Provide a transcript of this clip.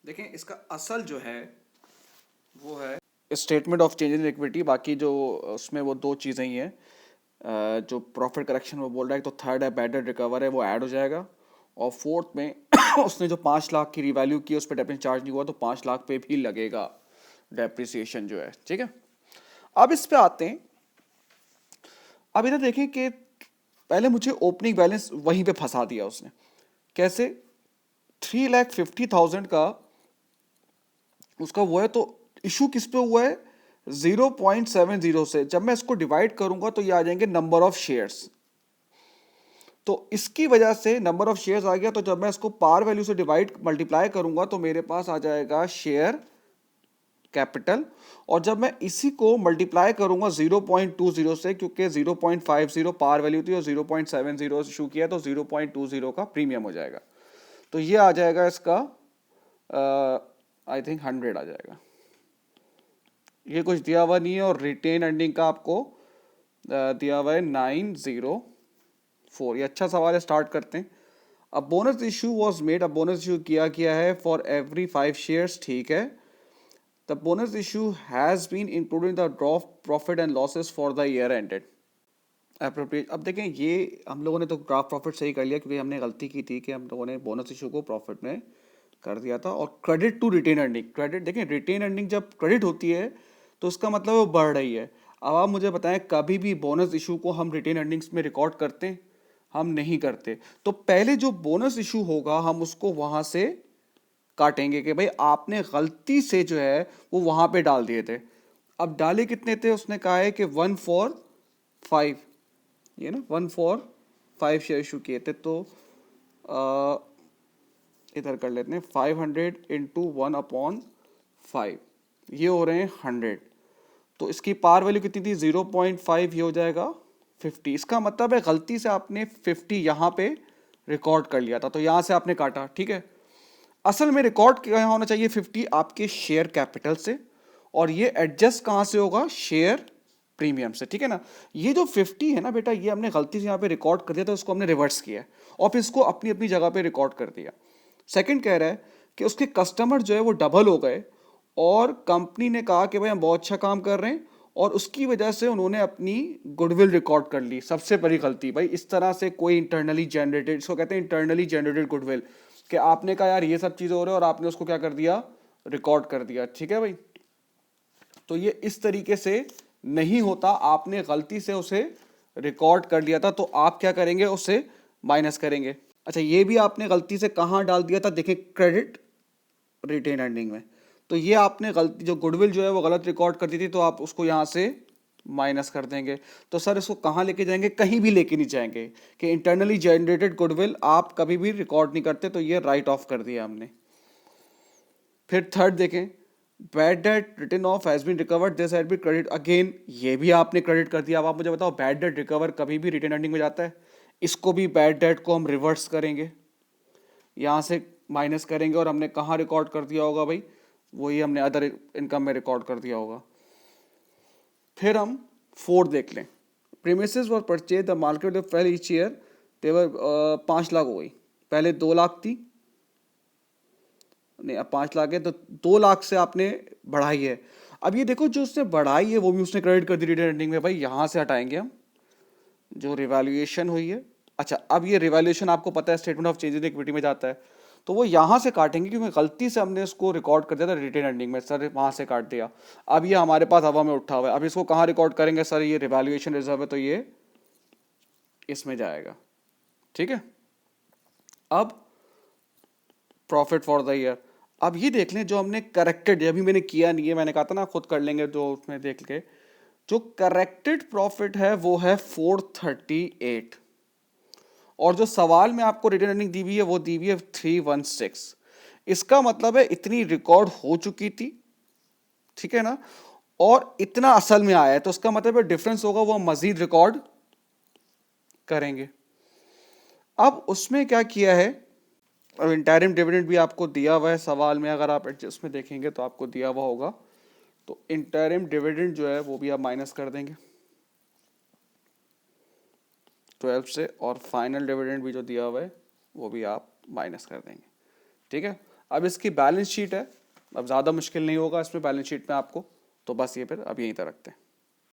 देखें इसका असल जो है वो है statement of change in equity. बाकी जो उसमें वो दो चीज़ें ही हैं। जो प्रॉफिट करेक्शन वो बोल रहा है तो थर्ड है बैड डेट रिकवर है, वो ऐड हो जाएगा। और फोर्थ में उसने जो 5 लाख की रिवैल्यू की उस पर डेप्रिसिएशन चार्ज नहीं हुआ तो 5 लाख पे भी लगेगा डेप्रिसिएशन जो है। ठीक है, अब इस पे आते हैं। अब इधर देखें कि पहले मुझे ओपनिंग बैलेंस वहीं पे फंसा दिया उसने। कैसे? 3,50,000 का उसका वो है, तो इशू किस पे हुआ है? 0.70 से। जब मैं इसको डिवाइड करूंगा तो ये आ जाएंगे नंबर ऑफ शेयर्स। तो इसकी वजह से नंबर ऑफ शेयर्स आ गया, तो जब मैं इसको पार वैल्यू से डिवाइड मल्टीप्लाई करूंगा तो मेरे पास आ जाएगा शेयर कैपिटल। और जब मैं इसी को मल्टीप्लाई करूंगा 0.20 से, क्योंकि 0.50 पार वैल्यू थी और 0.70 इशू किया तो 0.20 का प्रीमियम हो जाएगा। तो ये आ जाएगा इसका आई थिंक 100 आ जाएगा। ये कुछ दिया हुआ नहीं है। और रिटेन अर्निंग का आपको दिया हुआ है 904। ये अच्छा सवाल है, स्टार्ट करते हैं। अब बोनस इशू वॉज मेड, अब बोनस इशू किया गया है फॉर एवरी 5 शेयर्स। ठीक है, the bonus issue has been included in the drop profit and losses for the year ended appropriate. अब देखें, ये हम लोगों ने तो ड्राफ्ट प्रॉफिट सही कर लिया क्योंकि हमने गलती की थी कि हम लोगों ने बोनस इशू को प्रॉफिट में कर दिया था। और credit to retain earning, credit देखें, रिटेन अर्निंग जब क्रेडिट होती है तो उसका मतलब वो बढ़ रही है। अब आप मुझे बताएं, कभी भी बोनस इशू को हम रिटेन अर्निंग्स में रिकॉर्ड करते हैं? हम नहीं करते। तो पहले जो बोनस इशू होगा हम उसको वहां से काटेंगे कि भाई आपने गलती से जो है वो वहां पे डाल दिए थे। अब डाले कितने थे? उसने कहा है कि 1 for 5, ये ना 1 for 5 शेयर इशू किए थे। तो इधर कर लेते हैं 500 इंटू 1/5, ये हो रहे हैं 100। तो इसकी पार वैल्यू कितनी थी? 0.5, ये हो जाएगा 50। इसका मतलब है गलती से आपने 50 यहाँ पे रिकॉर्ड कर लिया था तो यहाँ से आपने काटा। ठीक है, असल में रिकॉर्ड क्या होना चाहिए? 50 आपके शेयर कैपिटल से, और ये एडजस्ट कहाँ से होगा? शेयर प्रीमियम से। ठीक है ना, ये जो 50 है ना बेटा, ये हमने गलती से यहाँ पे रिकॉर्ड कर दिया, तो इसको हमने रिवर्स किया और फिर इसको अपनी अपनी जगह पे रिकॉर्ड कर दिया। सेकंड कह रहा है कि उसके कस्टमर जो है वो डबल हो गए और कंपनी ने कहा कि भाई हम बहुत अच्छा काम कर रहे हैं, और उसकी वजह से उन्होंने अपनी गुडविल रिकॉर्ड कर ली। सबसे बड़ी गलती भाई, इस तरह से कोई इंटरनली जनरेटेड, इसको कहते हैं इंटरनली जनरेटेड गुडविल, कि आपने कहा यार ये सब चीज़ें हो रही है और आपने उसको क्या कर दिया? रिकॉर्ड कर दिया। ठीक है भाई, तो ये इस तरीके से नहीं होता। आपने गलती से उसे रिकॉर्ड कर लिया था तो आप क्या करेंगे? उसे माइनस करेंगे। अच्छा, ये भी आपने गलती से कहाँ डाल दिया था? देखें, क्रेडिट रिटेन अर्निंग में। तो ये आपने गलती, जो गुडविल जो है वो गलत रिकॉर्ड कर दी थी, तो आप उसको यहाँ से माइनस कर देंगे। तो सर इसको कहाँ लेके जाएंगे? कहीं भी लेके नहीं जाएंगे कि इंटरनली जनरेटेड गुडविल आप कभी भी रिकॉर्ड नहीं करते, तो ये राइट ऑफ कर दिया हमने। फिर थर्ड देखें, bad debt written off has been recovered, this had been credit. Again ये भी आपने क्रेडिट कर दिया। अब आप मुझे बताओ, बैड डेट रिकवर कभी भी रिटर्न अर्निंग में जाता है? इसको भी बैड डेट को हम रिवर्स करेंगे, यहाँ से माइनस करेंगे, और हमने कहाँ रिकॉर्ड कर दिया होगा भाई? वही हमने अदर इनकम में रिकॉर्ड कर दिया होगा। फिर हम फोर्थ देख लें, premises for purchase the market fail each year, तेवर 5 लाख हो गई। पहले 2 लाख थी, नहीं अब 5 लाख है, तो 2 लाख से आपने बढ़ाई है। अब ये देखो, जो उसने बढ़ाई है वो भी उसने क्रेडिट कर दी रिटर्न अर्निंग में। भाई यहाँ से हटाएंगे हम जो रिवैल्यूएशन हुई है। अच्छा, अब ये रिवैल्यूएशन आपको पता है statement of change in equity में जाता है, तो वो यहाँ से काटेंगे क्योंकि गलती से हमने इसको रिकॉर्ड कर दिया था रिटेन अर्निंग में। सर वहाँ से काट दिया। अब ये हमारे पास हवा में उठा हुआ है। अब इसको कहाँ रिकॉर्ड करेंगे? सर ये रिवैल्यूएशन रिजर्व है तो ये इसमें जाएगा। ठीक है, अब प्रॉफिट फॉर द ईयर। अब ये देख लें, जो हमने करेक्टेड, अभी मैंने किया नहीं है, मैंने कहा था ना खुद कर लेंगे, जो उसमें देख के जो करेक्टेड प्रॉफिट है वो है 438, और जो सवाल में आपको रिटर्न अर्निंग दी हुई है वो दी हुई है 316। इसका मतलब है इतनी रिकॉर्ड हो चुकी थी, ठीक है ना, और इतना असल में आया है, तो उसका मतलब है डिफरेंस होगा, वो मजीद रिकॉर्ड करेंगे। अब उसमें क्या किया है? अब इंटरिम डिविडेंड भी आपको दिया हुआ है सवाल में, अगर आप उसमें देखेंगे तो आपको दिया हुआ होगा। तो इंटरिम डिविडेंड जो है वो भी आप माइनस कर देंगे 12 से, और फाइनल डिविडेंड भी जो दिया हुआ है वो भी आप माइनस कर देंगे। ठीक है, अब इसकी बैलेंस शीट है, अब ज़्यादा मुश्किल नहीं होगा इसमें बैलेंस शीट में आपको, तो बस ये फिर अब यहीं तक रखते हैं।